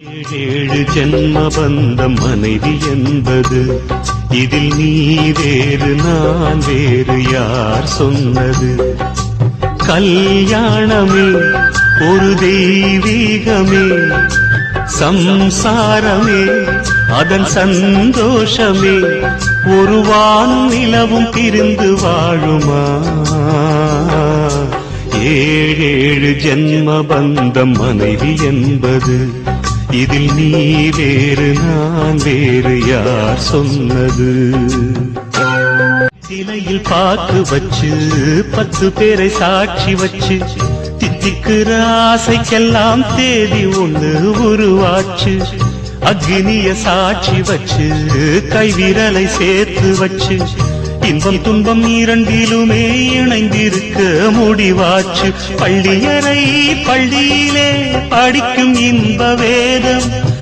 ஏழு ஜென்ம பந்தம் மனைவி என்பது இதில் நீ வேறு நான் வேறு யார் சொன்னது? கல்யாணமே ஒரு தெய்வீகமே, சம்சாரமே அதன் சந்தோஷமே, ஒரு வானும் நிலவும் பிரிந்து வாழுமா? ஏழேழு ஜென்ம பந்தம் மனைவி என்பது இதில் நீ வேறு நான் வேறு யார் சொன்னது? சிலையில் பாக்கு வச்சு 10 பேரை சாட்சி வச்சு தித்திக்கிற ஆசைக்கெல்லாம் தேதி ஒண்ணு உருவாச்சு. அக்னிய சாட்சி வச்சு கைவிரலை சேர்த்து வச்சு இன்பம் துன்பம் இரண்டிலுமே இணைந்திருக்க முடிவாச்சு. பள்ளியறை பள்ளியிலே படிக்கும் இன்ப வேதம்